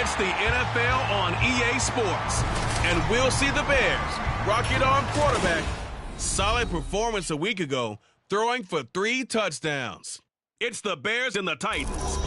It's the NFL on EA Sports. And we'll see the Bears rock it on quarterback. Solid performance a week ago, throwing for 3 touchdowns. It's the Bears and the Titans.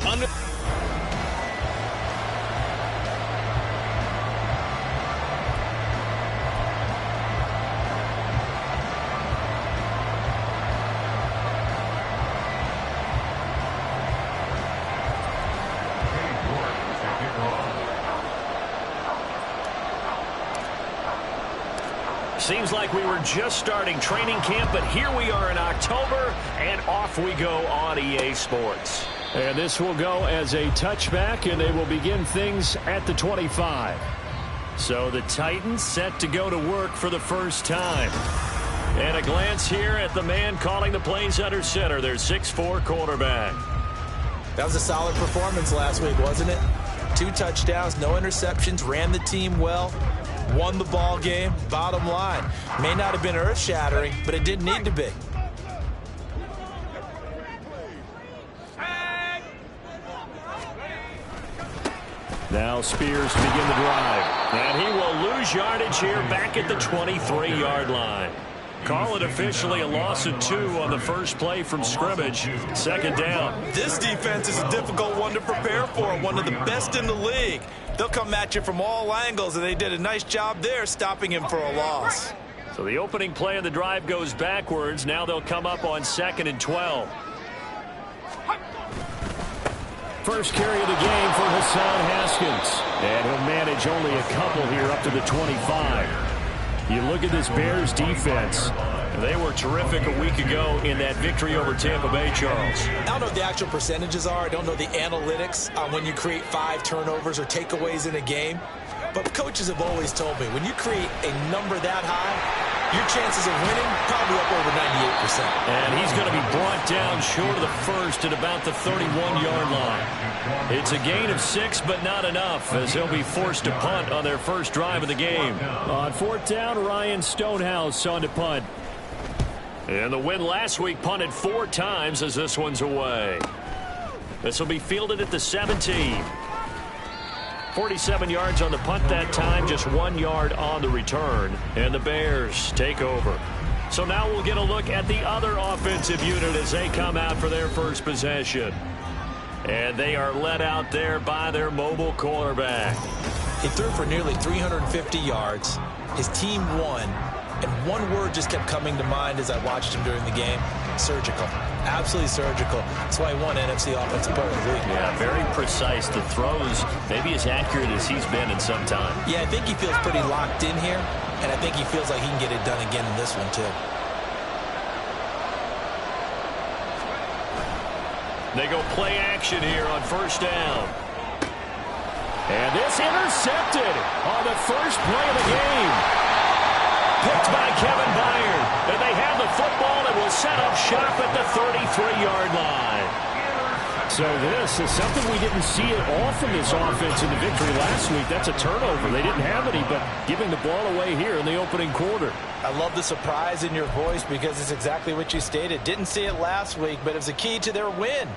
Seems like we were just starting training camp, but here we are in October, and off we go on EA Sports. And this will go as a touchback, and they will begin things at the 25. So the Titans set to go to work for the first time. And a glance here at the man calling the plays under center, their 6'4" quarterback. That was a solid performance last week, wasn't it? 2 touchdowns, no interceptions, ran the team well. Won the ball game. Bottom line, may not have been earth-shattering, but it didn't need to be. Now Spears begin the drive. And he will lose yardage here back at the 23-yard line. Call it officially a loss of 2 on the first play from scrimmage. Second down. This defense is a difficult one to prepare for, one of the best in the league. They'll come at you from all angles, and they did a nice job there stopping him for a loss. So the opening play of the drive goes backwards. Now they'll come up on 2nd and 12. First carry of the game for Hassan Haskins. And he'll manage only a couple here up to the 25. You look at this Bears defense. They were terrific a week ago in that victory over Tampa Bay, Charles. I don't know what the actual percentages are. I don't know the analytics on when you create 5 turnovers or takeaways in a game. But coaches have always told me, when you create a number that high, your chances of winning probably up over 98%. And he's going to be brought down short of the first at about the 31-yard line. It's a gain of 6, but not enough, as he'll be forced to punt on their first drive of the game. On 4th down, Ryan Stonehouse on to punt. And the win last week punted 4 times as this one's away. This will be fielded at the 17. 47 yards on the punt that time, just 1 yard on the return. And the Bears take over. So now we'll get a look at the other offensive unit as they come out for their first possession. And they are led out there by their mobile quarterback. He threw for nearly 350 yards. His team won. And one word just kept coming to mind as I watched him during the game: surgical. Absolutely surgical. That's why he won NFC Offensive Player of the Week. Yeah, very precise. The throws maybe as accurate as he's been in some time. Yeah, I think he feels pretty locked in here, and I think he feels like he can get it done again in this one, too. They go play action here on first down. And this intercepted on the first play of the game. Picked by Kevin Byard. And they have the football and will set up shop at the 33-yard line. So this is something we didn't see at all from this offense in the victory last week. That's a turnover. They didn't have any, but giving the ball away here in the opening quarter. I love the surprise in your voice because it's exactly what you stated. Didn't see it last week, but it was a key to their win.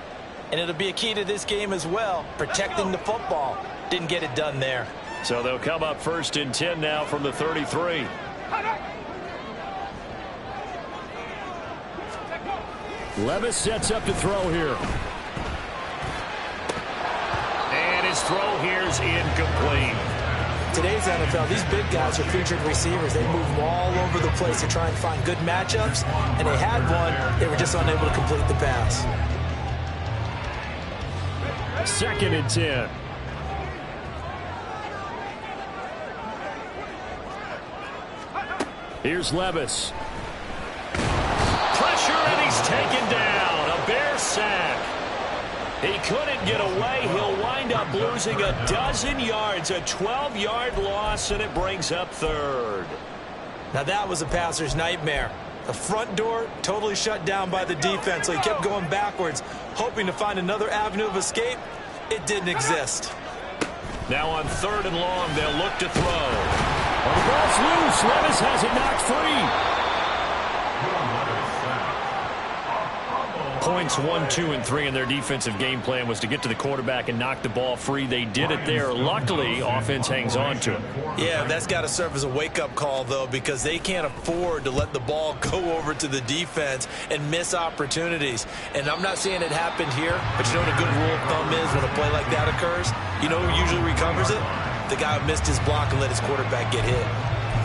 And it'll be a key to this game as well, protecting the football. Didn't get it done there. So they'll come up 1st and 10 now from the 33. Levis sets up to throw here. And his throw here's incomplete. Today's NFL, these big guys are featured receivers. They move all over the place to try and find good matchups, and they had one. They were just unable to complete the pass. 2nd and 10. Here's Levis. Pressure, and he's taken down. A Bear sack. He couldn't get away. He'll wind up losing a dozen yards, a 12-yard loss, and it brings up 3rd. Now that was a passer's nightmare. The front door totally shut down by the defense, so he kept going backwards, hoping to find another avenue of escape. It didn't exist. Now on 3rd and long, they'll look to throw. Well, the ball's loose. Levis has it knocked free. sequence 1, 2, and 3 in their defensive game plan was to get to the quarterback and knock the ball free. They did it there. Luckily, offense hangs on to it. Yeah, that's got to serve as a wake-up call, though, because they can't afford to let the ball go over to the defense and miss opportunities. And I'm not saying it happened here, but you know what a good rule of thumb is when a play like that occurs? You know who usually recovers it? The guy who missed his block and let his quarterback get hit.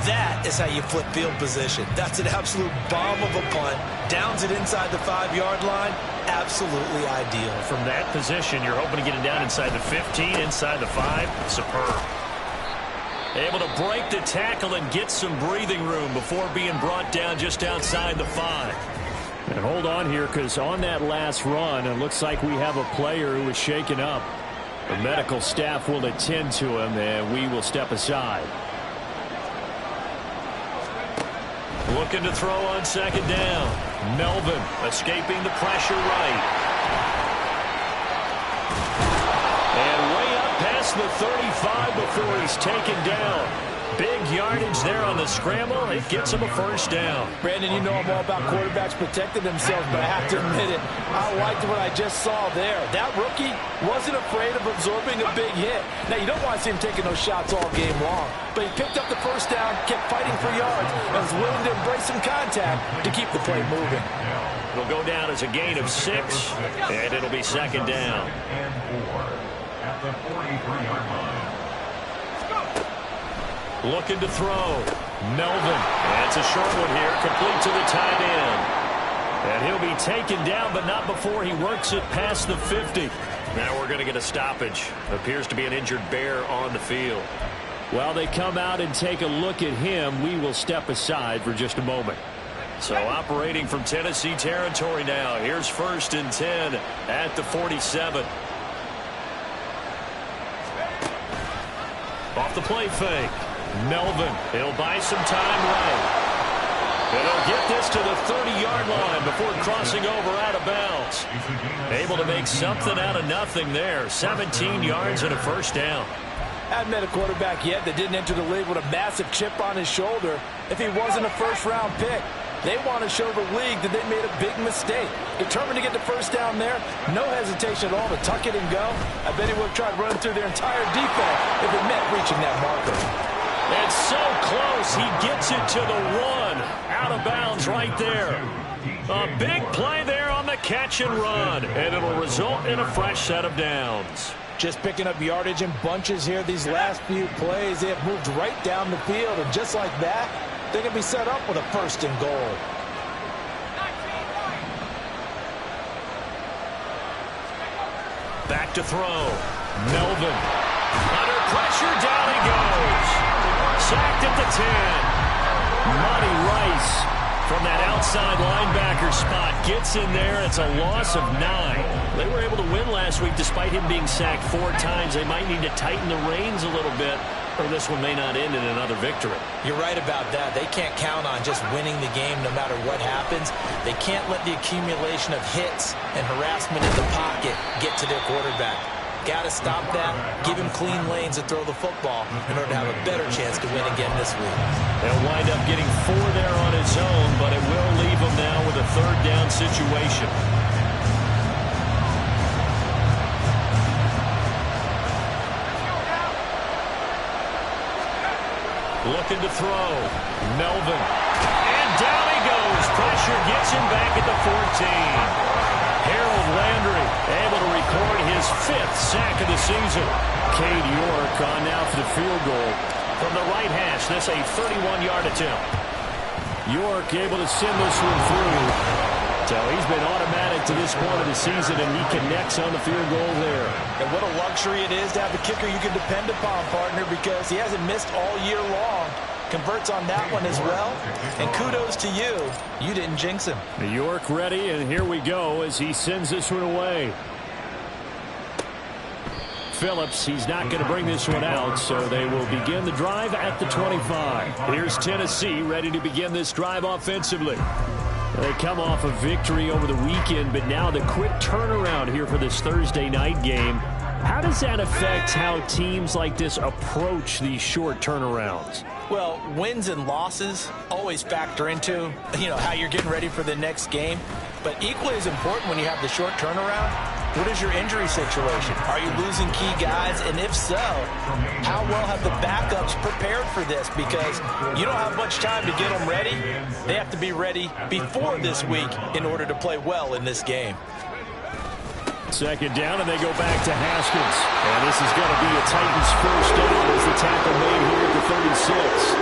That is how you flip field position. That's an absolute bomb of a punt. Downs it inside the 5-yard line. Absolutely ideal. From that position, you're hoping to get it down inside the 15, inside the 5. Superb. Able to break the tackle and get some breathing room before being brought down just outside the 5. And hold on here, because on that last run, it looks like we have a player who was shaken up. The medical staff will attend to him, and we will step aside. Looking to throw on second down. Melvin escaping the pressure right. And way up past the 35 before he's taken down. Big yardage there on the scramble. It gets him a first down. Brandon, you know I'm all about quarterbacks protecting themselves, but I have to admit it. I liked what I just saw there. That rookie wasn't afraid of absorbing a big hit. Now, you don't want to see him taking those shots all game long, but he picked up the first down, kept fighting for yards, and was willing to embrace some contact to keep the play moving. It'll go down as a gain of 6, and it'll be second down. At the 43-yard line. Looking to throw. Melvin. That's a short one here. Complete to the tight end. And he'll be taken down, but not before he works it past the 50. Now we're going to get a stoppage. Appears to be an injured Bear on the field. While they come out and take a look at him, we will step aside for just a moment. So operating from Tennessee territory now. Here's 1st and 10 at the 47. Off the play fake. Melvin, he'll buy some time right. And he'll get this to the 30-yard line before crossing over out of bounds. Able to make something out of nothing there. 17 yards and a first down. Hadn't met a quarterback yet that didn't enter the league with a massive chip on his shoulder if he wasn't a first-round pick. They want to show the league that they made a big mistake. Determined to get the first down there. No hesitation at all to tuck it and go. I bet he would have tried running through their entire defense if it meant reaching that marker. And so close, he gets it to the 1. Out of bounds right there. A big play there on the catch and run. And it'll result in a fresh set of downs. Just picking up yardage in bunches here these last few plays. They have moved right down the field. And just like that, they can be set up with a 1st and goal. Back to throw. Melvin. Under pressure, down he goes. Sacked at the 10. Monty Rice from that outside linebacker spot gets in there. It's a loss of 9. They were able to win last week despite him being sacked 4 times. They might need to tighten the reins a little bit, or this one may not end in another victory. You're right about that. They can't count on just winning the game no matter what happens. They can't let the accumulation of hits and harassment in the pocket get to their quarterback. Got to stop that, give him clean lanes to throw the football in order to have a better chance to win again this week. They'll wind up getting 4 there on his own, but it will leave him now with a 3rd down situation. Looking to throw. Melvin. And down he goes. Pressure gets him back at the 14. Harold Landry able to record his 5th sack of the season. Cade York on now for the field goal. From the right hash, this a 31-yard attempt. York able to send this one through. So he's been automatic to this point of the season, and he connects on the field goal there. And what a luxury it is to have a kicker you can depend upon, partner, because he hasn't missed all year long. Converts on that one as well. And kudos to you. You didn't jinx him. York ready, and here we go as he sends this one away. Phillips, he's not going to bring this one out, so they will begin the drive at the 25. Here's Tennessee ready to begin this drive offensively. They come off a victory over the weekend, but now the quick turnaround here for this Thursday night game. How does that affect how teams like this approach these short turnarounds? Well, wins and losses always factor into, how you're getting ready for the next game. But equally as important when you have the short turnaround, what is your injury situation? Are you losing key guys? And if so, how well have the backups prepared for this? Because you don't have much time to get them ready. They have to be ready before this week in order to play well in this game. Second down, and they go back to Haskins. And this is going to be a Titans first down as the tackle made here at the 36.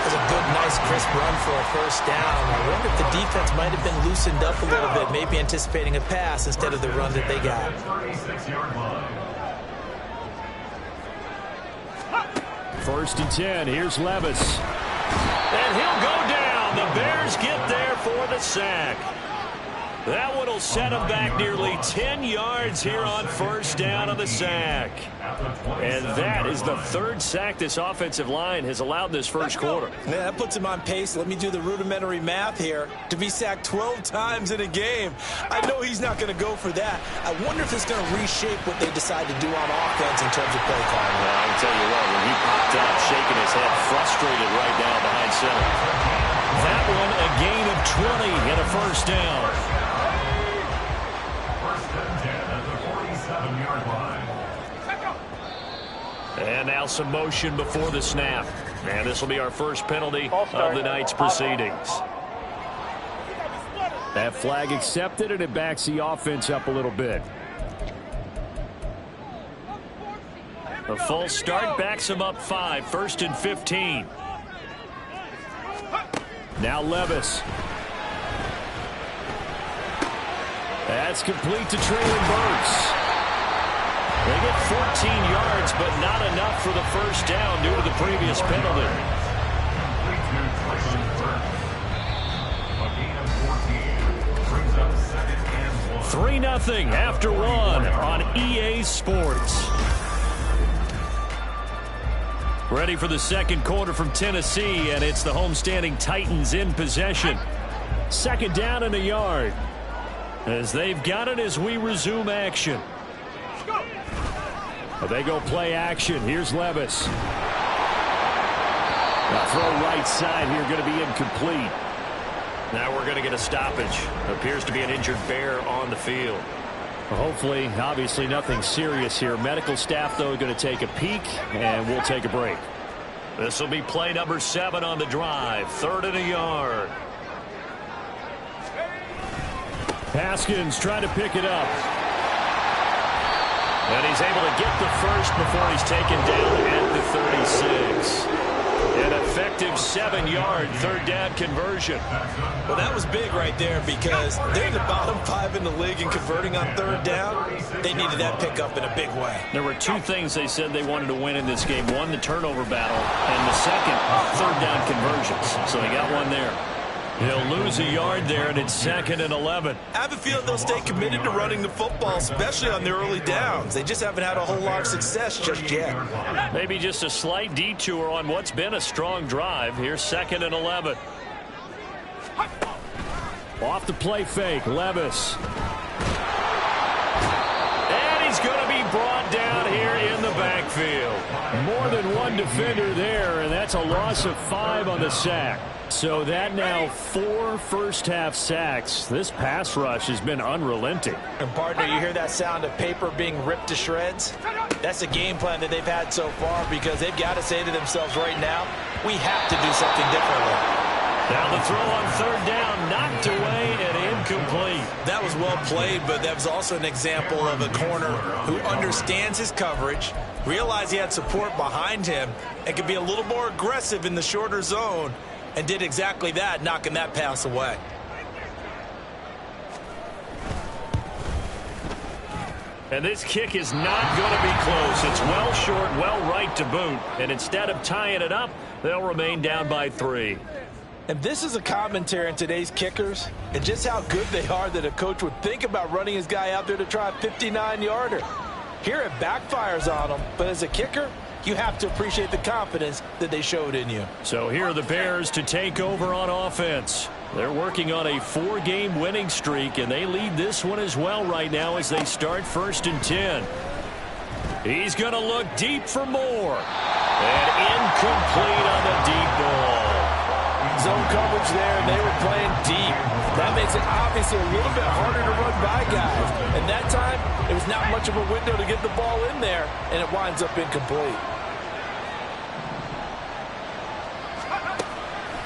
That was a good, nice, crisp run for a first down. I wonder if the defense might have been loosened up a little bit, maybe anticipating a pass instead of the run that they got. First and 10, here's Levis. And he'll go down. The Bears get there for the sack. That one will set him back nearly 10 yards here on first down on the sack. And that is the third sack this offensive line has allowed this first quarter. Yeah, that puts him on pace. Let me do the rudimentary math here. To be sacked 12 times in a game, I know he's not going to go for that. I wonder if it's going to reshape what they decide to do on offense in terms of play calling. Well, I can tell you what, when he popped up, shaking his head, frustrated right now behind center. That one a gain of 20 and a first down. And now some motion before the snap. And this will be our first penalty of the night's proceedings. That flag accepted, and it backs the offense up a little bit. A false start backs him up 5, first and 15. Now Levis. That's complete to Traylon Burks. They get 14 yards, but not enough for the first down due to the previous penalty. 3-0 after one on EA Sports. Ready for the second quarter from Tennessee, and it's the homestanding Titans in possession. Second down and a yard. As they've got it as we resume action. They go play action. Here's Levis. The throw right side here going to be incomplete. Now we're going to get a stoppage. Appears to be an injured Bear on the field. Hopefully, obviously nothing serious here. Medical staff, though, going to take a peek, and we'll take a break. This will be play number 7 on the drive. 3rd and a yard. Haskins trying to pick it up. And he's able to get the first before he's taken down at the 36. An effective 7-yard third down conversion. Well, that was big right there because they're the bottom 5 in the league in converting on third down. They needed that pickup in a big way. There were 2 things they said they wanted to win in this game. One, the turnover battle, and the second, third down conversions. So they got one there. He'll lose a yard there, and it's 2nd and 11. I have a feeling they'll stay committed to running the football, especially on their early downs. They just haven't had a whole lot of success just yet. Maybe just a slight detour on what's been a strong drive. Here's 2nd and 11. Off the play fake, Levis. And he's going to be brought down here in the backfield. More than one defender there, and that's a loss of 5 on the sack. So that now 4 first-half sacks. This pass rush has been unrelenting. And, partner, you hear that sound of paper being ripped to shreds? That's a game plan that they've had so far because they've got to say to themselves right now, we have to do something differently. Now the throw on third down, knocked away and incomplete. That was well played, but that was also an example of a corner who understands his coverage, realized he had support behind him, and could be a little more aggressive in the shorter zone, and did exactly that, knocking that pass away. And this kick is not going to be close. It's well short, well right to boot. And instead of tying it up, they'll remain down by 3. And this is a commentary on today's kickers and just how good they are that a coach would think about running his guy out there to try a 59-yarder. Here it backfires on him, but as a kicker, you have to appreciate the confidence that they showed in you. So here are the Bears to take over on offense. They're working on a 4-game winning streak, and they lead this one as well right now as they start 1st and 10. He's going to look deep for more. And incomplete on the deep ball. Zone coverage there, and they were playing deep. That makes it obviously a little bit harder to run by guys. And that time, it was not much of a window to get the ball in there, and it winds up incomplete.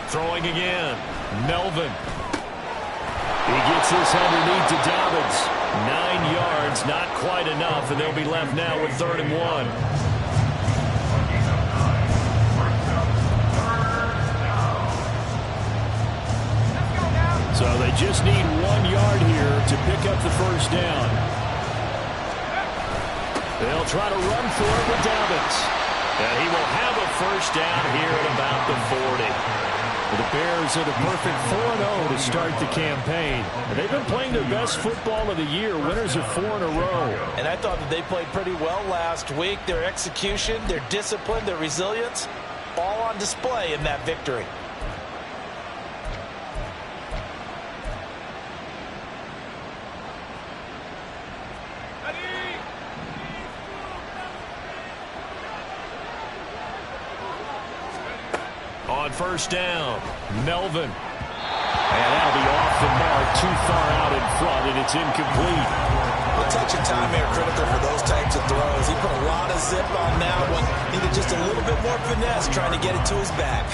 Throwing again. Melvin. He gets this underneath to Dobbins. 9 yards, not quite enough, and they'll be left now with 3rd and 1. So they just need 1 yard here to pick up the first down. They'll try to run for it with Dobbins. And he will have a first down here at about the 40. The Bears are the perfect 4-0 to start the campaign. And they've been playing their best football of the year. Winners of 4 in a row. And I thought that they played pretty well last week. Their execution, their discipline, their resilience, all on display in that victory. On first down, Melvin. And that'll be off the mark, too far out in front, and it's incomplete. The touch and time are critical for those types of throws. He put a lot of zip on that one. Needed just a little bit more finesse trying to get it to his back.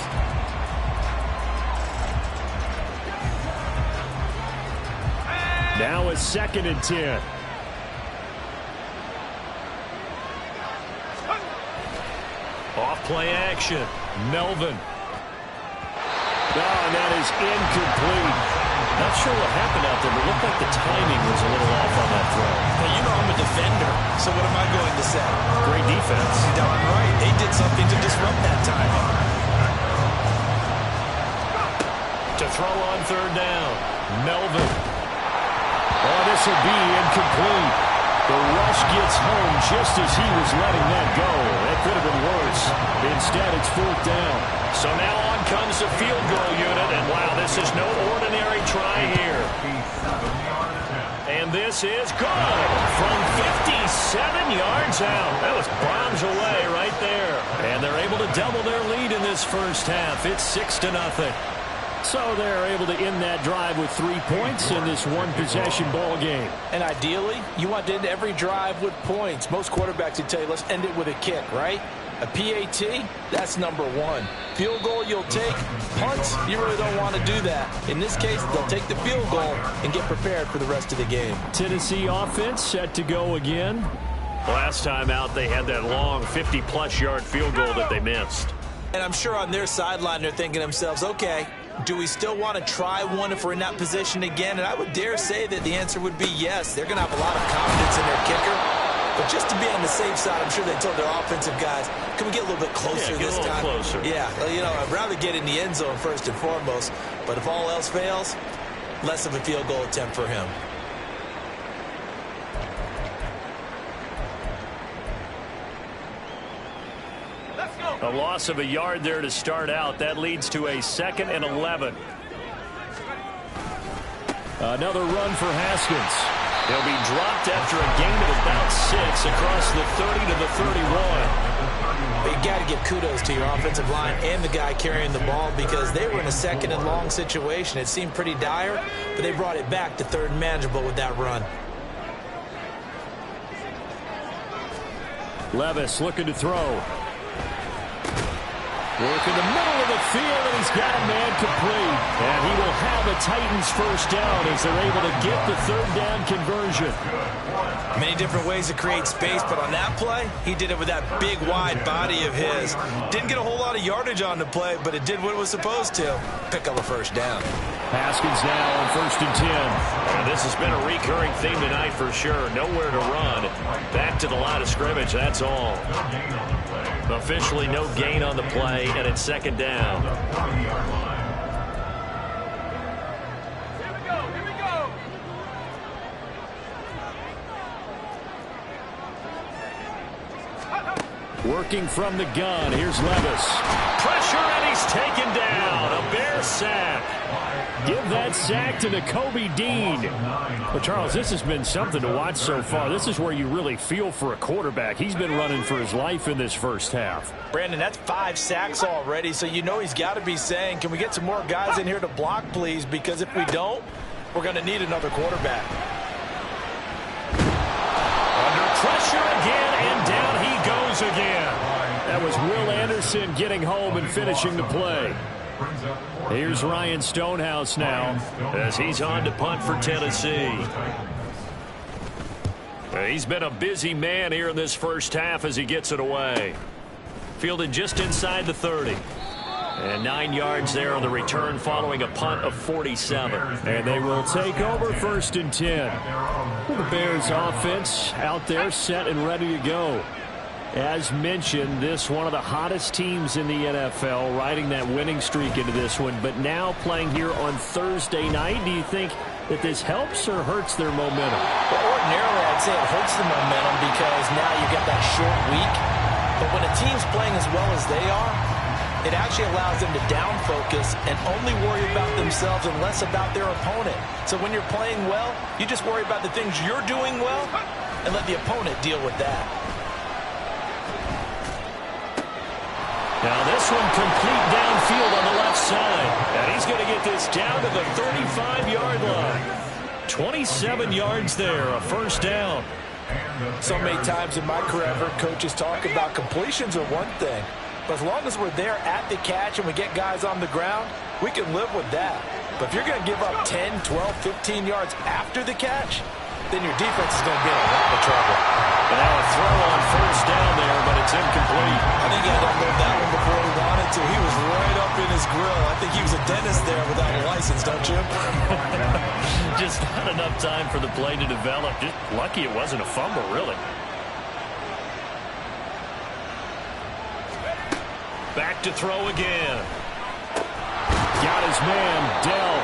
Now it's 2nd and 10. Off play action, Melvin. Oh, and that is incomplete. Not sure what happened out there, but it looked like the timing was a little off on that throw. Well, you know I'm a defender, so what am I going to say? Great defense. You're darn right. They did something to disrupt that timing. To throw on 3rd down, Melvin. Oh, this will be incomplete. The rush gets home just as he was letting that go. That could have been worse. Instead, it's 4th down. So now on comes the field goal unit, and wow, this is no ordinary try here. And this is good from 57 yards out. That was bombs away right there. And they're able to double their lead in this first half. It's 6-0. So they're able to end that drive with 3 points in this one-possession ball game. And ideally, you want to end every drive with points. Most quarterbacks would tell you, let's end it with a kick, right? A PAT, that's number 1. Field goal you'll take. Punts, you really don't want to do that. In this case, they'll take the field goal and get prepared for the rest of the game. Tennessee offense set to go again. Last time out, they had that long 50-plus yard field goal that they missed. And I'm sure on their sideline, they're thinking to themselves, okay, do we still want to try one if we're in that position again? And I would dare say that the answer would be yes. They're going to have a lot of confidence in their kicker. But just to be on the safe side, I'm sure they told their offensive guys, can we get a little bit closer this time? Closer. Yeah, well, you know, I'd rather get in the end zone first and foremost. But if all else fails, less of a field goal attempt for him. A loss of a yard there to start out. That leads to a 2nd and 11. Another run for Haskins. He'll be dropped after a gain of about 6 across the 30 to the 31. You got to give kudos to your offensive line and the guy carrying the ball because they were in a 2nd and long situation. It seemed pretty dire, but they brought it back to 3rd and manageable with that run. Levis looking to throw. Work in the middle of the field, and he's got a man complete. And he will have a Titans first down as they're able to get the 3rd down conversion. Many different ways to create space, but on that play, he did it with that big, wide body of his. Didn't get a whole lot of yardage on the play, but it did what it was supposed to. Pick up a first down. Haskins now on 1st and 10. And this has been a recurring theme tonight for sure. Nowhere to run. Back to the line of scrimmage, that's all. Officially no gain on the play, and it's 2nd down. Here we go. Working from the gun, here's Levis. Pressure, and he's taken down. A Bear sack. Give that sack to Nakobe Dean. Well, Charles, this has been something to watch so far. This is where you really feel for a quarterback. He's been running for his life in this first half. Brandon, that's 5 sacks already, so you know he's got to be saying, can we get some more guys in here to block, please? Because if we don't, we're going to need another quarterback. Under pressure again, and down he goes again. That was Will Anderson getting home and finishing the play. Here's Ryan Stonehouse now as he's on to punt for Tennessee. He's been a busy man here in this first half as he gets it away. Fielded just inside the 30. And 9 yards there on the return following a punt of 47. And they will take over 1st and 10. The Bears offense out there set and ready to go. As mentioned, this one of the hottest teams in the NFL, riding that winning streak into this one, but now playing here on Thursday night. Do you think that this helps or hurts their momentum? Well, ordinarily, I'd say it hurts the momentum because now you get that short week. But when a team's playing as well as they are, it actually allows them to down focus and only worry about themselves and less about their opponent. So when you're playing well, you just worry about the things you're doing well and let the opponent deal with that. Now this one complete downfield on the left side. And he's going to get this down to the 35-yard line. 27 yards there, a 1st down. So many times in my career, I've heard coaches talk about completions are one thing. But as long as we're there at the catch and we get guys on the ground, we can live with that. But if you're going to give up 10, 12, 15 yards after the catch, then your defense is going to be in a lot of trouble. And now a throw on 1st down there, but it's incomplete. I think he had to unload that one before he wanted to. He was right up in his grill. I think he was a dentist there without a license, don't you? Just not enough time for the play to develop. Just lucky it wasn't a fumble, really. Back to throw again. Got his man, Dell.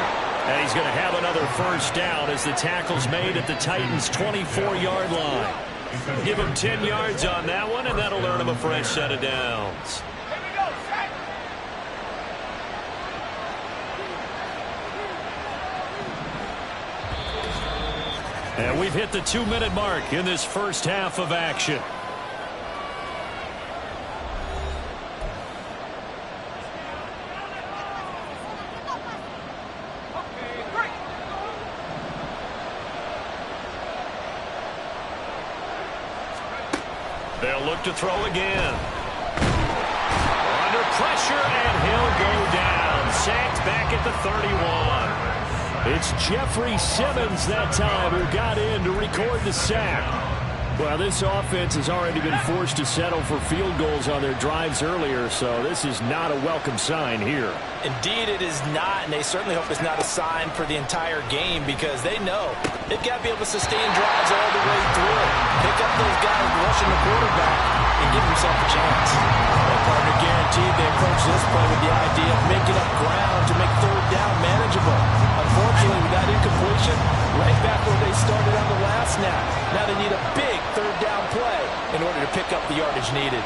And he's going to have another 1st down as the tackle's made at the Titans' 24-yard line. Give him 10 yards on that one, and that'll earn him a fresh set of downs. And we've hit the 2-minute mark in this first half of action. They'll look to throw again. Under pressure, and he'll go down. Sacked back at the 31. It's Jeffrey Simmons that time who got in to record the sack. Well, this offense has already been forced to settle for field goals on their drives earlier, so this is not a welcome sign here. Indeed, it is not, and they certainly hope it's not a sign for the entire game because they know they've got to be able to sustain drives all the way through. Pick up those guys rushing the quarterback and give himself a chance. That partner guaranteed they approach this play with the idea of making up ground to make 3rd down manageable. Unfortunately, with that incompletion, right back where they started on the last snap. Now they need a big 3rd down play in order to pick up the yardage needed.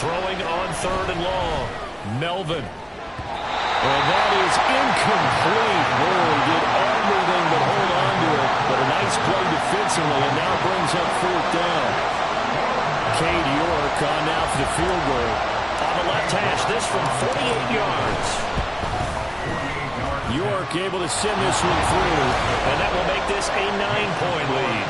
Throwing on 3rd and long. Melvin. And that is incomplete. Boy, did everything but hold on to it. But a nice play defensively, and now brings up 4th down. Cade York on now for the field goal. On the left hash, this from 48 yards. York able to send this one through, and that will make this a 9-point lead.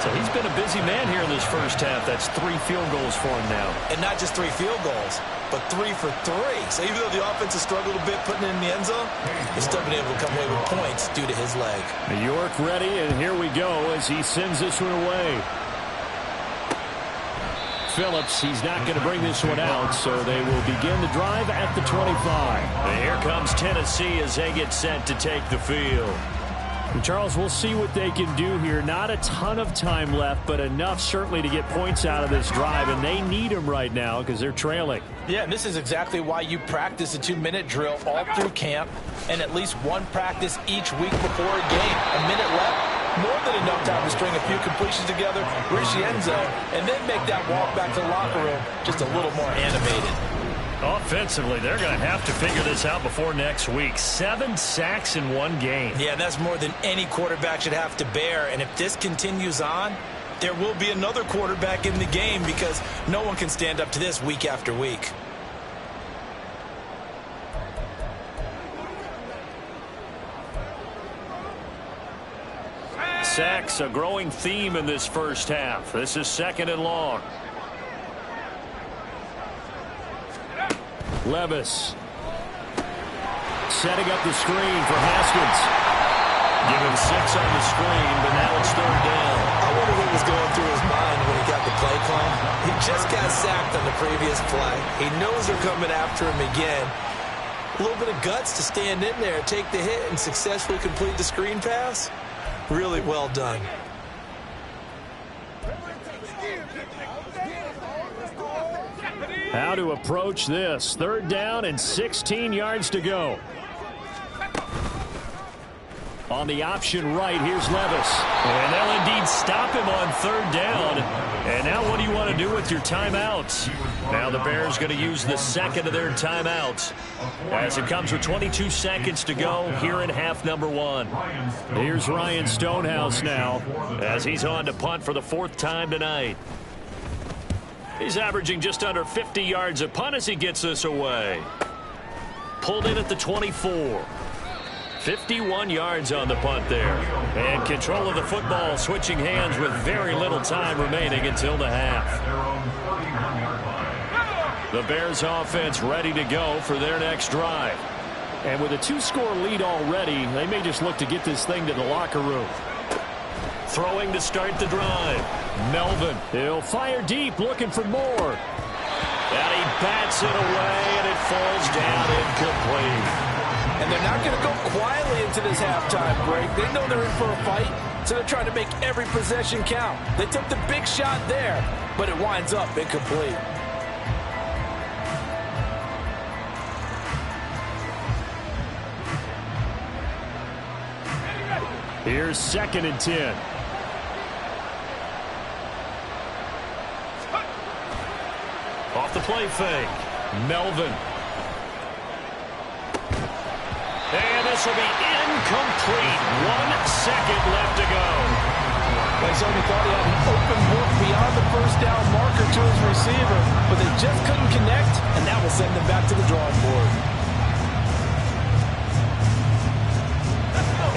So he's been a busy man here in this first half. That's 3 field goals for him now. And not just 3 field goals, but 3 for 3. So even though the offense has struggled a bit putting it in the end zone, he's still been able to come away with points due to his leg. York ready, and here we go as he sends this one away. Phillips, he's not going to bring this one out, so they will begin the drive at the 25. And here comes Tennessee as they get set to take the field. And Charles, we'll see what they can do here. Not a ton of time left, but enough certainly to get points out of this drive, and they need them right now because they're trailing. Yeah, and this is exactly why you practice a 2-minute drill all through camp and at least one practice each week before a game. A minute left, more than enough time to string a few completions together, reach the end zone, and then make that walk back to the locker room just a little more animated. Offensively, they're going to have to figure this out before next week. 7 sacks in one game. Yeah, that's more than any quarterback should have to bear. And if this continues on, there will be another quarterback in the game because no one can stand up to this week after week. Sacks, a growing theme in this first half. This is 2nd and long. Levis setting up the screen for Haskins. Give him 6 on the screen, but now it's 3rd down. I wonder what was going through his mind when he got the play call. He just got sacked on the previous play. He knows they're coming after him again. A little bit of guts to stand in there, take the hit, and successfully complete the screen pass. Really well done. How to approach this. 3rd down and 16 yards to go. On the option right, here's Levis. And they'll indeed stop him on 3rd down. And now what do you want to do with your timeouts? Now the Bears going to use the 2nd of their timeouts as it comes with 22 seconds to go here in half number 1. Here's Ryan Stonehouse now as he's on to punt for the 4th time tonight. He's averaging just under 50 yards a punt as he gets this away. Pulled in at the 24. 51 yards on the punt there. And control of the football switching hands with very little time remaining until the half. The Bears offense ready to go for their next drive. And with a 2-score lead already, they may just look to get this thing to the locker room. Throwing to start the drive. Melvin. He'll fire deep, looking for more. And he bats it away, and it falls down incomplete. And they're not going to go quietly into this halftime break. They know they're in for a fight, so they're trying to make every possession count. They took the big shot there, but it winds up incomplete. Here's 2nd and 10. Off the play fake. Melvin. And this will be incomplete. 1 second left to go. They certainly thought he had an open look beyond the first down marker to his receiver, but they just couldn't connect, and that will send them back to the drawing board.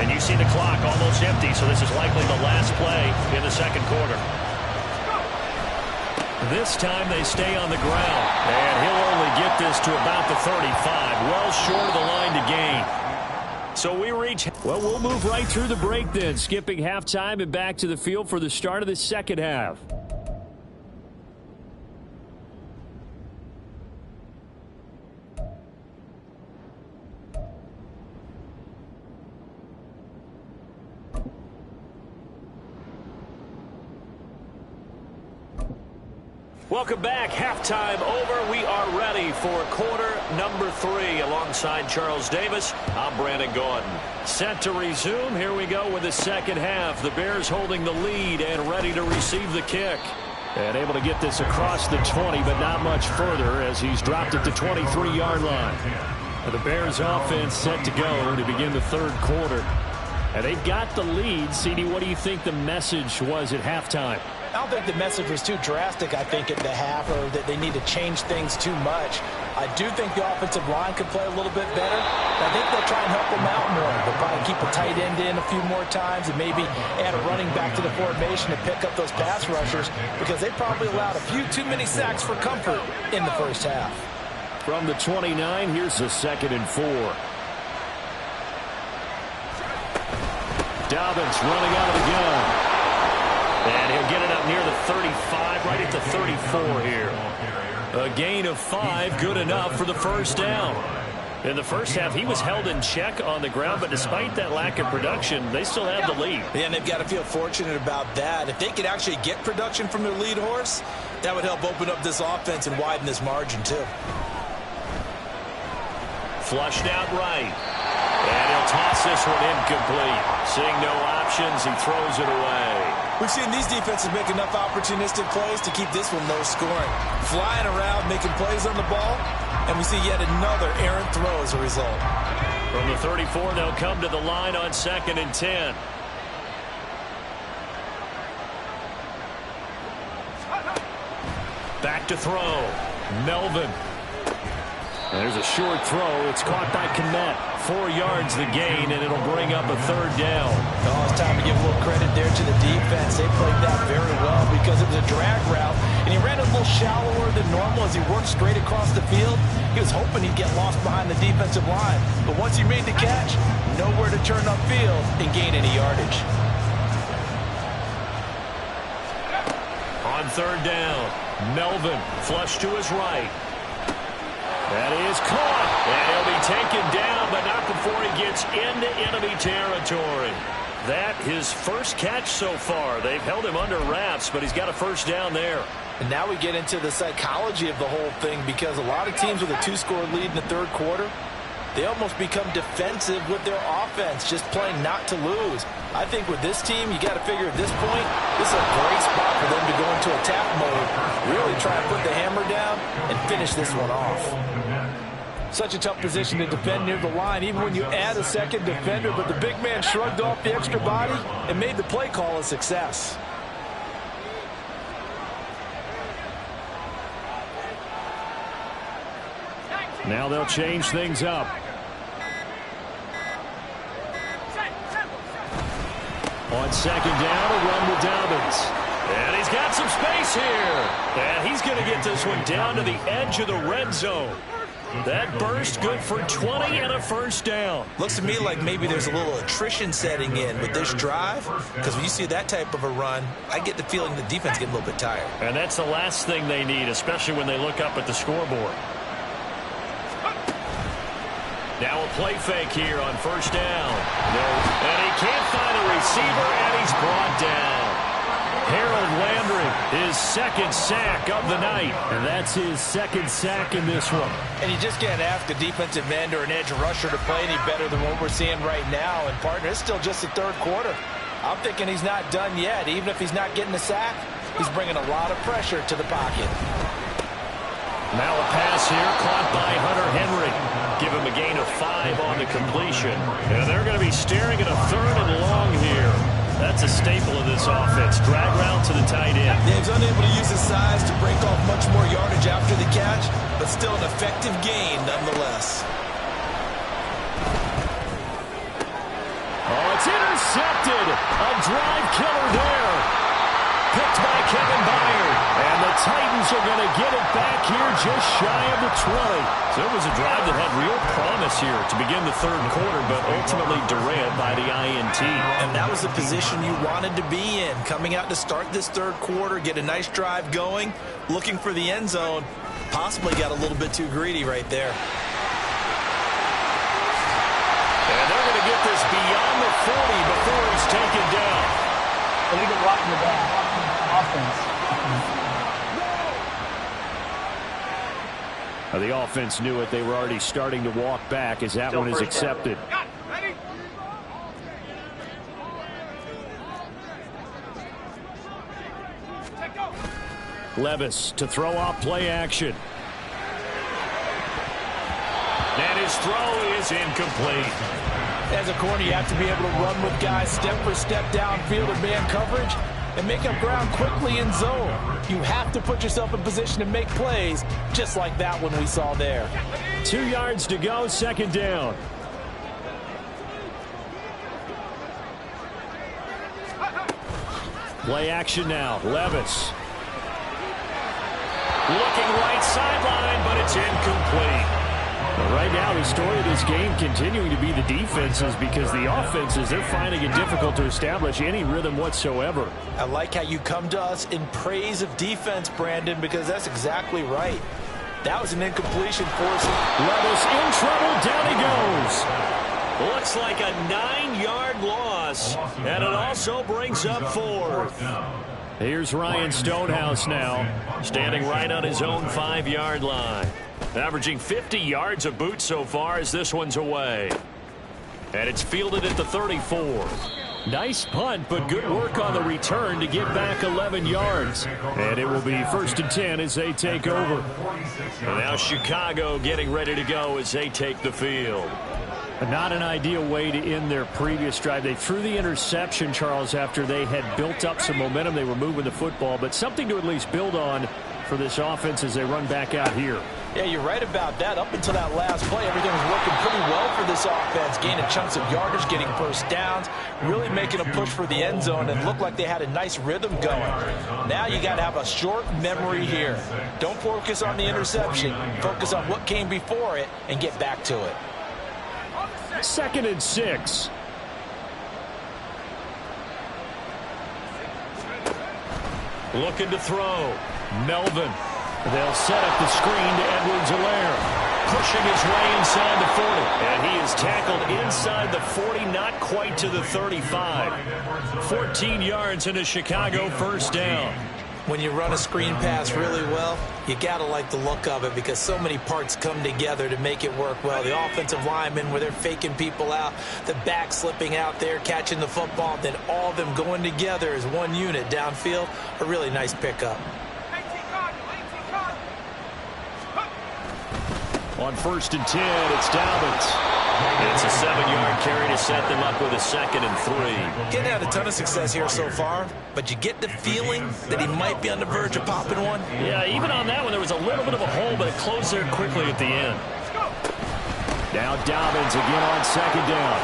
And you see the clock almost empty, so this is likely the last play in the 2nd quarter. This time they stay on the ground, and he'll only get this to about the 35, well short of the line to gain. So we reach... Well, we'll move right through the break then, skipping halftime and back to the field for the start of the 2nd half. Welcome back. Halftime over. We are ready for quarter number 3. Alongside Charles Davis, I'm Brandon Gordon. Set to resume. Here we go with the 2nd half. The Bears holding the lead and ready to receive the kick. And able to get this across the 20, but not much further as he's dropped at the 23-yard line. The Bears offense set to go to begin the 3rd quarter. And they've got the lead. CD, what do you think the message was at halftime? I don't think the message was too drastic, I think, at the half, or that they need to change things too much. I do think the offensive line could play a little bit better. I think they'll try and help them out more. They'll probably keep a tight end in a few more times and maybe add a running back to the formation to pick up those pass rushers, because they probably allowed a few too many sacks for comfort in the first half. From the 29, here's the 2nd and 4. Dobbins running out of the gun. And he'll get it up near the 35, right at the 34 here. A gain of 5, good enough for the first down. In the first half, he was held in check on the ground, but despite that lack of production, they still have the lead. Yeah, and they've got to feel fortunate about that. If they could actually get production from their lead horse, that would help open up this offense and widen this margin, too. Flushed out right. And he'll toss this one incomplete. Seeing no options, he throws it away. We've seen these defenses make enough opportunistic plays to keep this one low scoring. Flying around, making plays on the ball, and we see yet another errant throw as a result. From the 34, they'll come to the line on 2nd and 10. Back to throw. Melvin. There's a short throw. It's caught by Kmet. 4 yards the gain, and it'll bring up a 3rd down. Oh, it's time to give a little credit there to the defense. They played that very well because it was a drag route, and he ran a little shallower than normal as he worked straight across the field. He was hoping he'd get lost behind the defensive line, but once he made the catch, nowhere to turn upfield and gain any yardage. On 3rd down, Melvin flush to his right. That is caught, and he'll be taken down, but not before he gets into enemy territory. That his first catch so far. They've held him under wraps, but he's got a 1st down there. And now we get into the psychology of the whole thing, because a lot of teams with a 2-score lead in the 3rd quarter, they almost become defensive with their offense, just playing not to lose. I think with this team, you got to figure at this point, this is a great spot for them to go into attack mode, really try to put the hammer down and finish this one off. Such a tough position to defend near the line, even when you add a 2nd defender, but the big man shrugged off the extra body and made the play call a success. Now they'll change things up. On 2nd down, a run with Dobbins. And he's got some space here. And he's going to get this one down to the edge of the red zone. That burst good for 20 and a 1st down. Looks to me like maybe there's a little attrition setting in with this drive, because when you see that type of a run, I get the feeling the defense getting a little bit tired. And that's the last thing they need, especially when they look up at the scoreboard. Now a play fake here on 1st down. No, and he can't find a receiver, and he's brought down. Harold Landry, his 2nd sack of the night. And that's his 2nd sack in this one. And you just can't ask a defensive end or an edge rusher to play any better than what we're seeing right now. And, partner, it's still just the 3rd quarter. I'm thinking he's not done yet. Even if he's not getting a sack, he's bringing a lot of pressure to the pocket. Now a pass here caught by Hunter Henry. Give him a gain of 5 on the completion. And they're going to be staring at a 3rd and long here. That's a staple of this offense. Drag route to the tight end. Yeah, he's unable to use his size to break off much more yardage after the catch, but still an effective gain nonetheless. Oh, it's intercepted. A drive killer there. Picked by Kevin Byard. And the Titans are going to get it back here just shy of the 20. So it was a drive that had real promise here to begin the 3rd quarter, but ultimately derailed by the INT. And that was the position you wanted to be in. Coming out to start this 3rd quarter, get a nice drive going, looking for the end zone. Possibly got a little bit too greedy right there. And they're going to get this beyond the 40 before he's taken down. Illegal blocking the ball. Offense. The offense knew it. They were already starting to walk back as that one is accepted. Levis to throw off play action. And his throw is incomplete. As a corner, you have to be able to run with guys step for step downfield in man coverage and make up ground quickly in zone. You have to put yourself in position to make plays, just like that one we saw there. 2 yards to go, 2nd down. Play action now, Levis. Looking right sideline, but it's incomplete. Right now, the story of this game continuing to be the defenses, because the offenses, they're finding it difficult to establish any rhythm whatsoever. I like how you come to us in praise of defense, Brandon, because that's exactly right. That was an incompletion forcing. Levis in trouble, down he goes. Looks like a 9-yard loss, and it also brings up 4th. Here's Ryan Stonehouse now, standing right on his own 5-yard line. Averaging 50 yards a boot so far as this one's away. And it's fielded at the 34. Nice punt, but good work on the return to get back 11 yards. And it will be 1st and 10 as they take over. And now Chicago getting ready to go as they take the field. Not an ideal way to end their previous drive. They threw the interception, Charles, after they had built up some momentum. They were moving the football, but something to at least build on for this offense as they run back out here. Yeah, you're right about that. Up until that last play, everything was working pretty well for this offense, gaining chunks of yardage, getting first downs, really making a push for the end zone, and looked like they had a nice rhythm going. Now you got to have a short memory here. Don't focus on the interception. Focus on what came before it and get back to it. 2nd and 6. Looking to throw. Melvin. They'll set up the screen to Edwards-Helaire. Pushing his way inside the 40. And he is tackled inside the 40, not quite to the 35. 14 yards and a Chicago first down. When you run a screen pass really well, you got to like the look of it because so many parts come together to make it work well. The offensive linemen, where they're faking people out, the back slipping out there, catching the football, then all of them going together as one unit downfield, a really nice pickup. On 1st and 10, it's Dobbins. It's a 7-yard carry to set them up with a 2nd and 3. Getting had a ton of success here so far, but you get the feeling that he might be on the verge of popping one. Yeah, even on that one, there was a little bit of a hole, but it closed there quickly at the end. Now Dobbins again on 2nd down.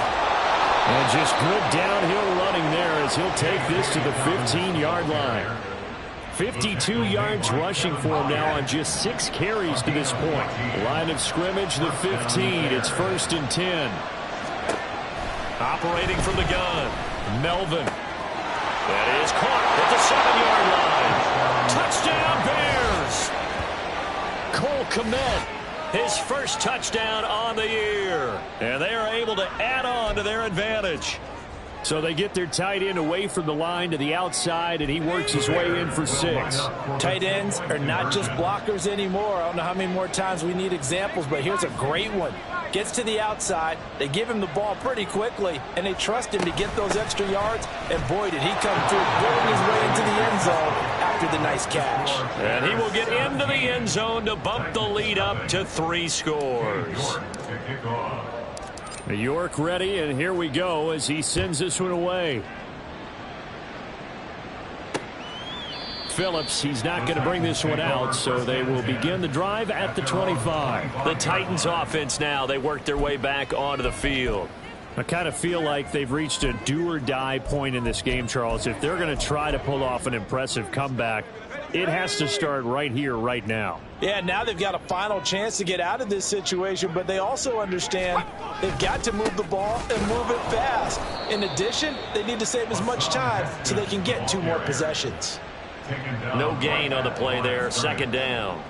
And just good downhill running there as he'll take this to the 15-yard line. 52 yards rushing for him now on just 6 carries to this point. Line of scrimmage, the 15. It's 1st and 10. Operating from the gun. Melvin. That is caught at the 7-yard line. Touchdown, Bears! Cole Kmet, his first touchdown on the year. And they are able to add on to their advantage. So they get their tight end away from the line to the outside, and he works his way in for 6. Tight ends are not just blockers anymore. I don't know how many more times we need examples, but here's a great one. Gets to the outside, they give him the ball pretty quickly, and they trust him to get those extra yards, and boy, did he come through, building his way into the end zone after the nice catch. And he will get into the end zone to bump the lead up to 3 scores. New York ready, and here we go as he sends this one away. Phillips, he's not going to bring this one out, so they will begin the drive at the 25. The Titans offense now, they work their way back onto the field. I kind of feel like they've reached a do-or-die point in this game, Charles. If they're going to try to pull off an impressive comeback, it has to start right here, right now. Yeah, now they've got a final chance to get out of this situation, but they also understand they've got to move the ball and move it fast. In addition, they need to save as much time so they can get 2 more possessions. No gain on the play there, 2nd down.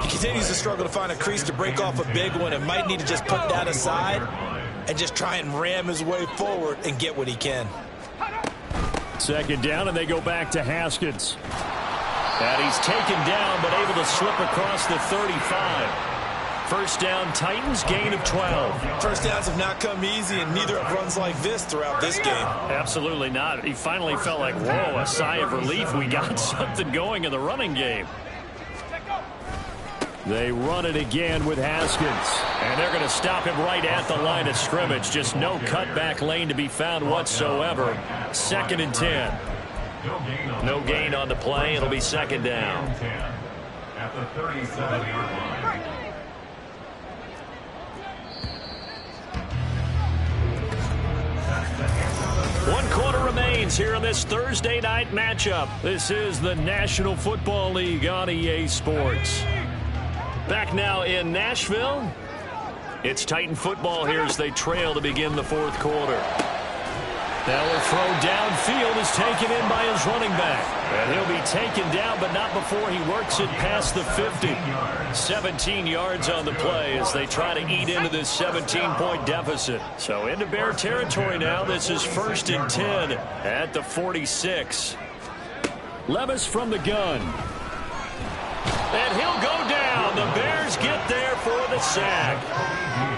He continues to struggle to find a crease to break off a big one and might need to just put that aside and just try and ram his way forward and get what he can. 2nd down, and they go back to Haskins. And he's taken down, but able to slip across the 35. First down, Titans, gain of 12. First downs have not come easy, and neither have runs like this throughout this game. Absolutely not. He finally felt like, whoa, a sigh of relief. We got something going in the running game. They run it again with Haskins. And they're going to stop him right at the line of scrimmage. Just no cutback lane to be found whatsoever. 2nd and 10. No gain on the play. It'll be 2nd down. At the 37-yard line. One quarter remains here in this Thursday night matchup. This is the National Football League on EA Sports. Back now in Nashville. It's Titan football here as they trail to begin the 4th quarter. Now a throw downfield is taken in by his running back. And he'll be taken down, but not before he works it past the 50. 17 yards on the play as they try to eat into this 17-point deficit. So into Bear territory now. This is 1st and 10 at the 46. Levis from the gun. And he'll go down. The Bears get there for the sack.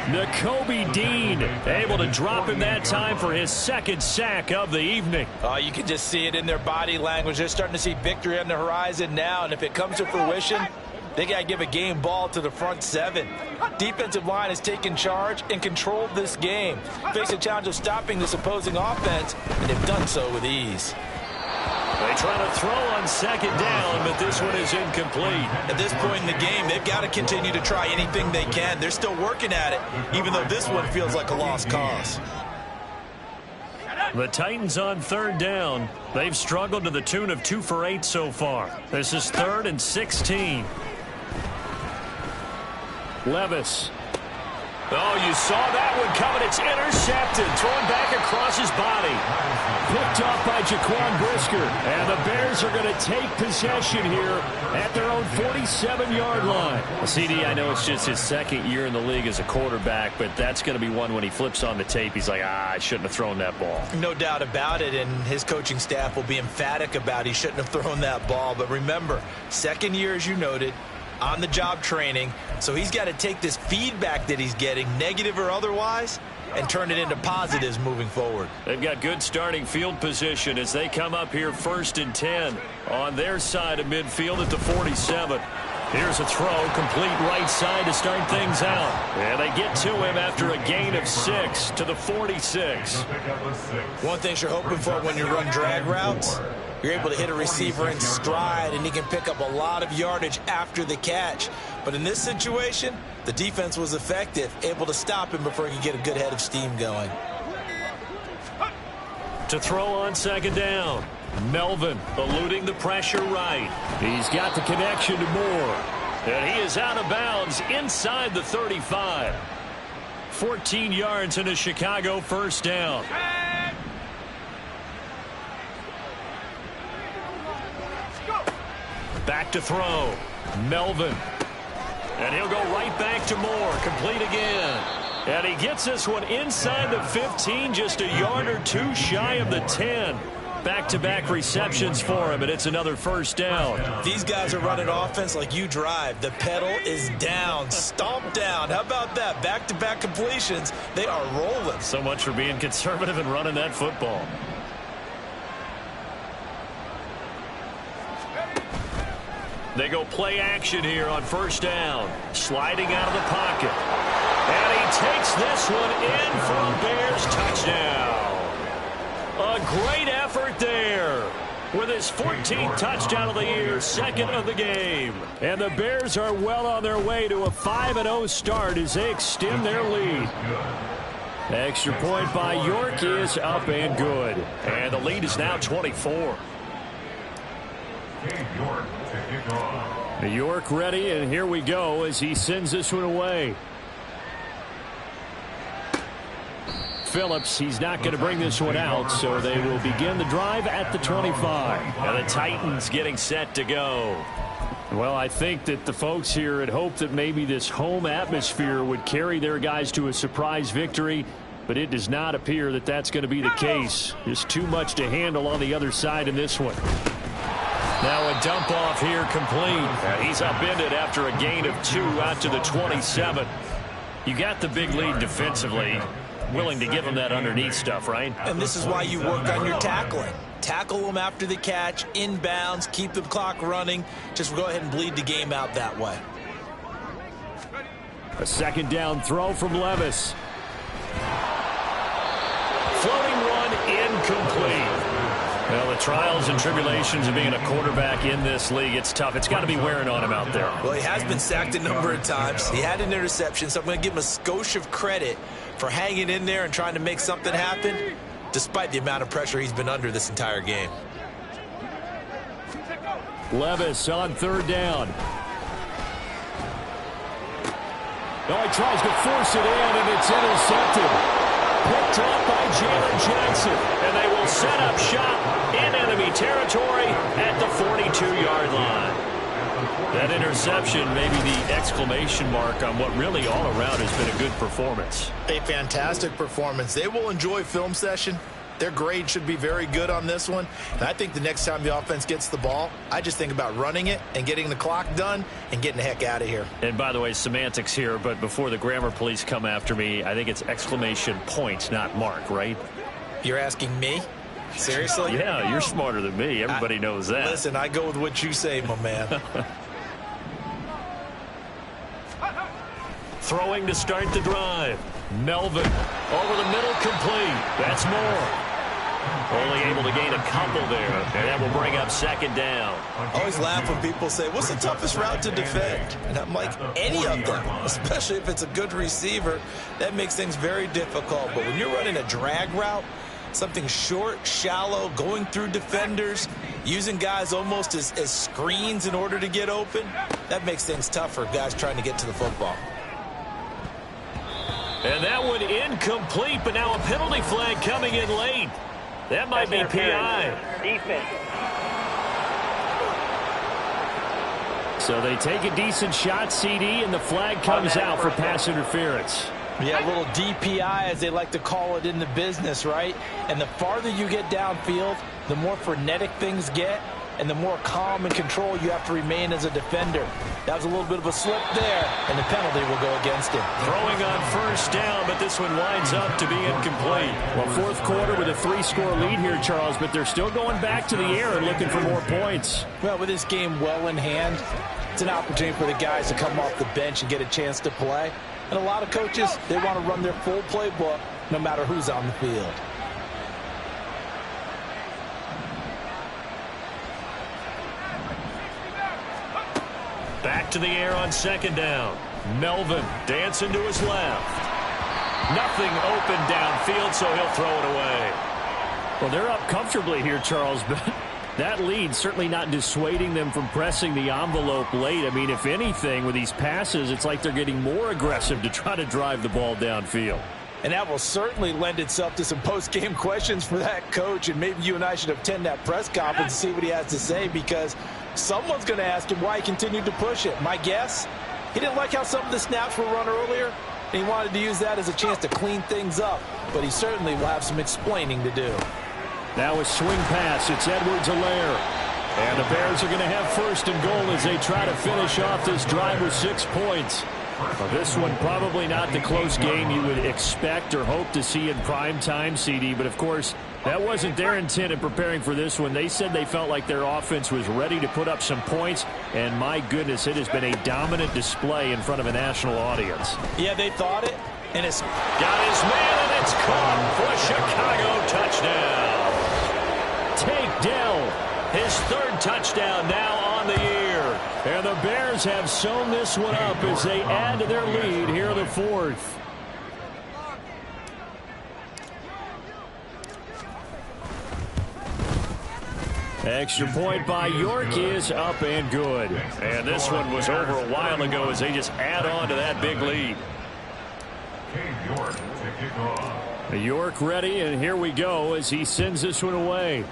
Nakobe Dean able to drop him that time for his 2nd sack of the evening. Oh, you can just see it in their body language. They're starting to see victory on the horizon now, and if it comes to fruition, they got to give a game ball to the front 7. Defensive line has taken charge and controlled this game. Face a challenge of stopping this opposing offense, and they've done so with ease. They try to throw on second down, but this one is incomplete. At this point in the game, they've got to continue to try anything they can. They're still working at it, even though this one feels like a lost cause. The Titans on third down. They've struggled to the tune of 2 for 8 so far. This is 3rd and 16. Levis. Oh, you saw that one coming. It's intercepted. Thrown back across his body. Picked off by Jaquan Brisker. And the Bears are going to take possession here at their own 47-yard line. Well, CD, I know it's just his 2nd year in the league as a quarterback, but that's going to be one when he flips on the tape. He's like, I shouldn't have thrown that ball. No doubt about it, and his coaching staff will be emphatic about he shouldn't have thrown that ball. But remember, 2nd year, as you noted, on-the-job training, so he's got to take this feedback that he's getting, negative or otherwise, and turn it into positives moving forward. They've got good starting field position as they come up here 1st and 10 on their side of midfield at the 47. Here's a throw, complete right side to start things out. And they get to him after a gain of 6 to the 46. One thing you're hoping for when you run drag routes, you're able to hit a receiver in stride, and he can pick up a lot of yardage after the catch. But in this situation, the defense was effective, able to stop him before he could get a good head of steam going. To throw on second down. Melvin eluding the pressure right. He's got the connection to Moore. And he is out of bounds inside the 35. 14 yards and a Chicago first down. Back to throw. Melvin. And he'll go right back to Moore. Complete again. And he gets this one inside the 15, just a yard or 2 shy of the 10. Back-to-back receptions for him, and it's another first down. These guys are running offense like you drive. The pedal is down, stomped down. How about that? Back-to-back completions. They are rolling. So much for being conservative and running that football. They go play action here on first down. Sliding out of the pocket. And he takes this one in for a Bears touchdown. A great effort there. With his 14th touchdown of the year, 2nd of the game. And the Bears are well on their way to a 5-0 start as they extend their lead. Extra point by York is up and good. And the lead is now 24. York ready, and here we go as he sends this one away. Phillips, he's not going to bring this one out, so they will begin the drive at the 25. And the Titans getting set to go. Well, I think that the folks here had hoped that maybe this home atmosphere would carry their guys to a surprise victory, but it does not appear that that's going to be the case. Just too much to handle on the other side in this one. Now a dump off here complete. And he's upended after a gain of 2 out to the 27. You got the big lead defensively. Willing to give him that underneath stuff, right? And this is why you work on your tackling. Tackle them after the catch, inbounds, keep the clock running. Just go ahead and bleed the game out that way. A second down throw from Levis. Floating one incomplete. Well, the trials and tribulations of being a quarterback in this league, it's tough. It's got to be wearing on him out there. Well, he has been sacked a number of times. He had an interception, so I'm going to give him a skosh of credit for hanging in there and trying to make something happen, despite the amount of pressure he's been under this entire game. Levis on third down. No, he tries to force it in, and it's intercepted. Picked up by Jalen Johnson. And they will set up shop in enemy territory at the 42-yard line. That interception may be the exclamation mark on what really all around has been a good performance. A fantastic performance. They will enjoy film session. Their grade should be very good on this one. And I think the next time the offense gets the ball, I just think about running it and getting the clock done and getting the heck out of here. And by the way, semantics here, but before the grammar police come after me, I think it's exclamation point, not mark, right? You're asking me? Seriously? Yeah, you're smarter than me. Everybody knows that. Listen, I go with what you say, my man. Throwing to start the drive. Melvin over the middle, complete. That's Moore. Only able to gain a couple there, and that will bring up second down. I always laugh when people say, what's the toughest route to defend? And I'm like, any of them, especially if it's a good receiver. That makes things very difficult. But when you're running a drag route, something short, shallow, going through defenders, using guys almost as screens in order to get open, that makes things tough for guys trying to get to the football. And that one incomplete, but now a penalty flag coming in late. That might be PI. Defense. So they take a decent shot, CD, and the flag comes out for pass interference. Yeah, a little DPI, as they like to call it in the business, right? And the farther you get downfield, the more frenetic things get, and the more calm and control you have to remain as a defender. That was a little bit of a slip there, and the penalty will go against him. Throwing on first down, but this one winds up to be incomplete. Well, fourth quarter with a 3-score lead here, Charles, but they're still going back to the air and looking for more points. Well, with this game well in hand, it's an opportunity for the guys to come off the bench and get a chance to play. And a lot of coaches, they want to run their full playbook no matter who's on the field. Back to the air on second down. Melvin dancing to his left. Nothing open downfield, so he'll throw it away. Well, they're up comfortably here, Charles, but that lead certainly not dissuading them from pressing the envelope late. I mean, if anything, with these passes, it's like they're getting more aggressive to try to drive the ball downfield. And that will certainly lend itself to some post-game questions for that coach, and maybe you and I should attend that press conference to see what he has to say, because someone's going to ask him why he continued to push it. My guess, he didn't like how some of the snaps were run earlier, and he wanted to use that as a chance to clean things up, but he certainly will have some explaining to do. Now a swing pass. It's Edwards-Helaire. And the Bears are going to have first and goal as they try to finish off this drive with 6 points. Well, this one probably not the close game you would expect or hope to see in prime time, CD. But, of course, that wasn't their intent in preparing for this one. They said they felt like their offense was ready to put up some points. And, my goodness, it has been a dominant display in front of a national audience. Yeah, they thought it. And it's got his man, and it's caught for a Chicago touchdown. Take Dell, his third touchdown now on the year. And the Bears have sewn this one up as they add to their lead here in the fourth. Extra point by York is up and good. And this one was over a while ago as they just add on to that big lead. York ready, and here we go as he sends this one away.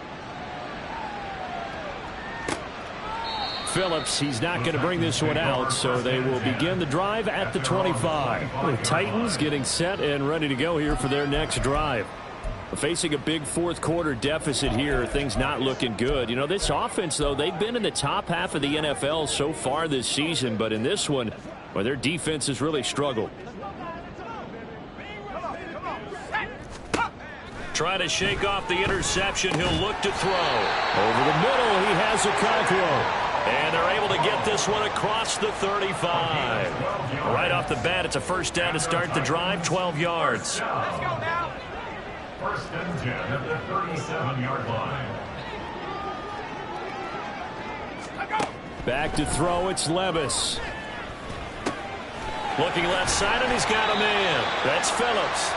Phillips, he's not going to bring this one out, so they will begin the drive at the 25. The Titans getting set and ready to go here for their next drive. Facing a big fourth quarter deficit here, things not looking good. You know, this offense, though, they've been in the top half of the NFL so far this season, but in this one, well, their defense has really struggled. Trying to shake off the interception, he'll look to throw. Over the middle, he has Okonkwo. And they're able to get this one across the 35. Right off the bat, it's a first down to start the drive, 12 yards. First and 10 at the 37-yard line. Back to throw, it's Levis. Looking left side, and he's got a man. That's Phillips.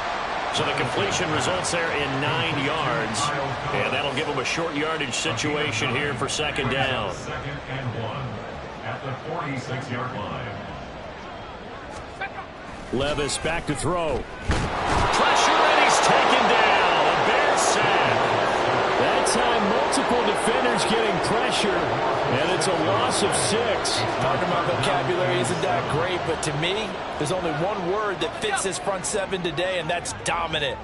So the completion results there in 9 yards. And that'll give them a short yardage situation here for second down. Second and 1 at the 46-yard line. Levis back to throw. Pressure, and he's taken down. A Bears sack. That time, multiple defenders getting pressure, and it's a loss of 6. Part of my vocabulary isn't that great, but to me, there's only one word that fits this front seven today, and that's dominant.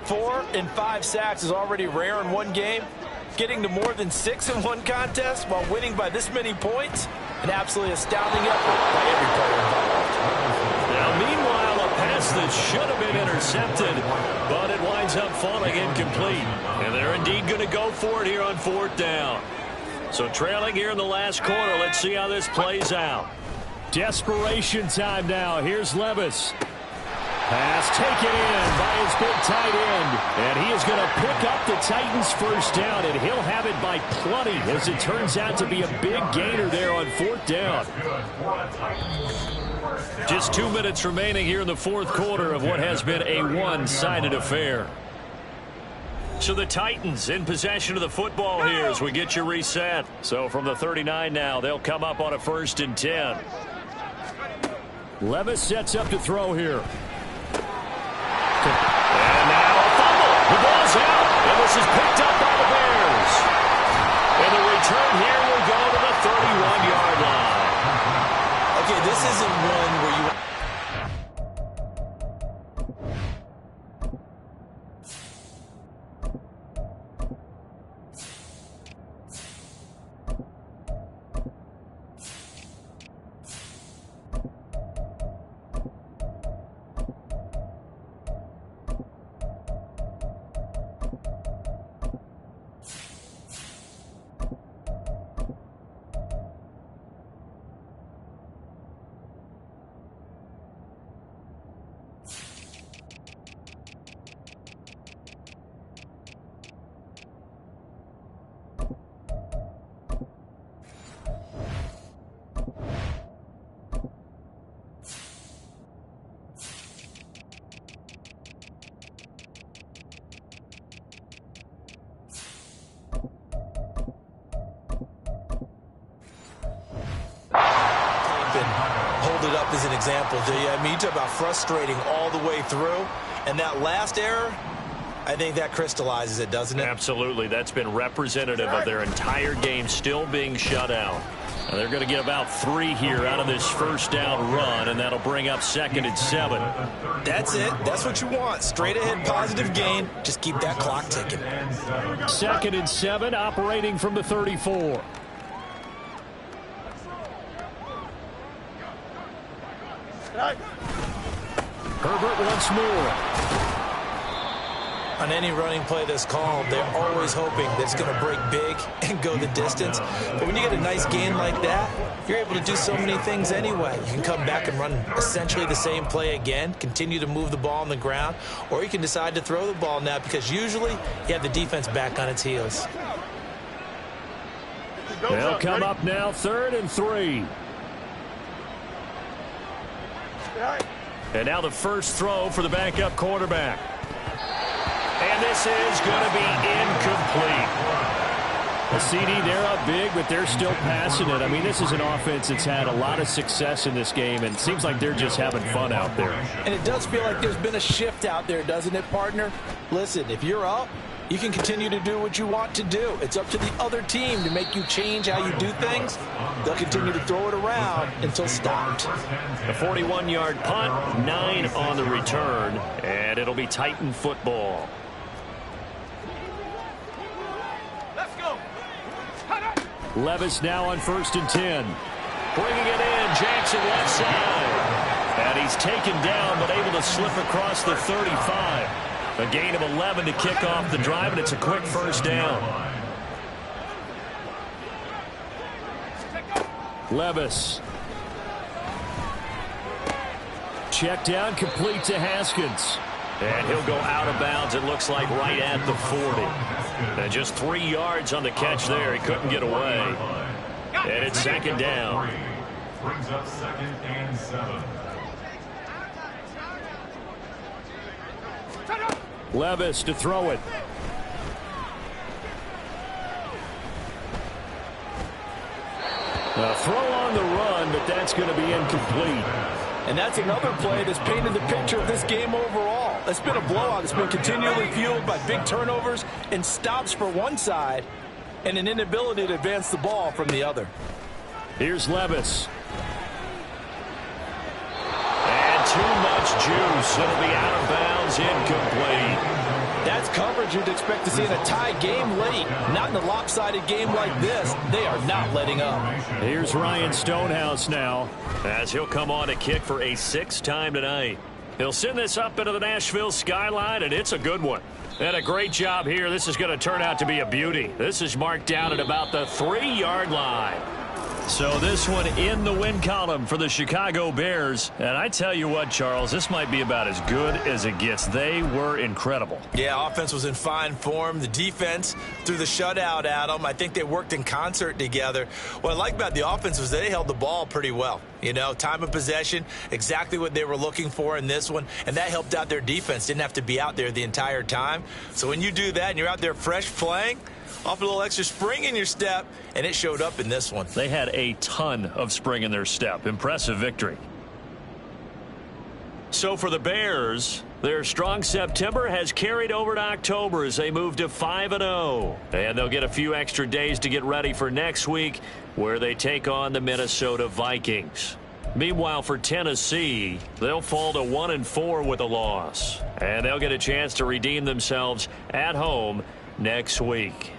4 and 5 sacks is already rare in one game. Getting to more than 6 in one contest while winning by this many points, an absolutely astounding effort by every player involved. Now, meanwhile, a pass that should have been intercepted, but it winds up falling incomplete. And they're indeed going to go for it here on fourth down. So trailing here in the last quarter, let's see how this plays out. Desperation time now. Here's Levis. Pass taken in by his big tight end. And he is going to pick up the Titans' first down, and he'll have it by plenty, as it turns out to be a big gainer there on fourth down. Just 2 minutes remaining here in the fourth quarter of what has been a one-sided affair. So the Titans in possession of the football here as we get you reset. So from the 39 now, they'll come up on a 1st and 10. Levis sets up to throw here. And now a fumble. The ball's out. And this is picked up by the Bears. And the return here will go to the 31-yard line. Okay, this isn't one where you... Hold it up as an example, do you? I mean, you talk about frustrating all the way through, and that last error, I think that crystallizes it, doesn't it? Absolutely. That's been representative of their entire game still being shut out. Now they're going to get about 3 here out of this first down run, and that'll bring up 2nd and 7. That's it. That's what you want. Straight ahead, positive gain. Just keep that clock ticking. 2nd and 7, operating from the 34. Herbert once more. On any running play that's called, they're always hoping that it's going to break big and go the distance. But when you get a nice gain like that, you're able to do so many things anyway. You can come back and run essentially the same play again, continue to move the ball on the ground, or you can decide to throw the ball now because usually you have the defense back on its heels. They'll come up now 3rd and 3. And now the first throw for the backup quarterback. And this is going to be incomplete. A CD, they're up big, but they're still passing it. I mean, this is an offense that's had a lot of success in this game, and it seems like they're just having fun out there. And it does feel like there's been a shift out there, doesn't it, partner? Listen, if you're up, you can continue to do what you want to do. It's up to the other team to make you change how you do things. They'll continue to throw it around until stopped. A 41-yard punt, 9 on the return, and it'll be Titan football. Levis now on 1st and 10. Bringing it in, Jackson left side. And he's taken down, but able to slip across the 35. A gain of 11 to kick off the drive, and it's a quick first down. Levis. Check down, complete to Haskins. And he'll go out of bounds, it looks like, right at the 40. And just 3 yards on the catch there. He couldn't get away. And it's 2nd down. Brings up 2nd and 7. Levis to throw it. A throw on the run, but that's going to be incomplete. And that's another play that's painted the picture of this game overall. It's been a blowout. It's been continually fueled by big turnovers and stops for one side and an inability to advance the ball from the other. Here's Levis. And too much juice. It'll be out of bounds, incomplete. That's coverage you'd expect to see in a tie game late. Not in a lopsided game like this. They are not letting up. Here's Ryan Stonehouse now, as he'll come on to kick for a 6th time tonight. He'll send this up into the Nashville skyline, and it's a good one. And a great job here. This is going to turn out to be a beauty. This is marked down at about the 3-yard line. So this one in the win column for the Chicago Bears. And I tell you what, Charles, this might be about as good as it gets. They were incredible. Yeah, offense was in fine form. The defense threw the shutout at them. I think they worked in concert together. What I like about the offense was they held the ball pretty well. You know, time of possession, exactly what they were looking for in this one. And that helped out their defense. Didn't have to be out there the entire time. So when you do that and you're out there fresh playing, off a little extra spring in your step, and it showed up in this one. They had a ton of spring in their step. Impressive victory. So for the Bears, their strong September has carried over to October as they move to 5-0. And they'll get a few extra days to get ready for next week, where they take on the Minnesota Vikings. Meanwhile, for Tennessee, they'll fall to 1-4 with a loss. And they'll get a chance to redeem themselves at home next week.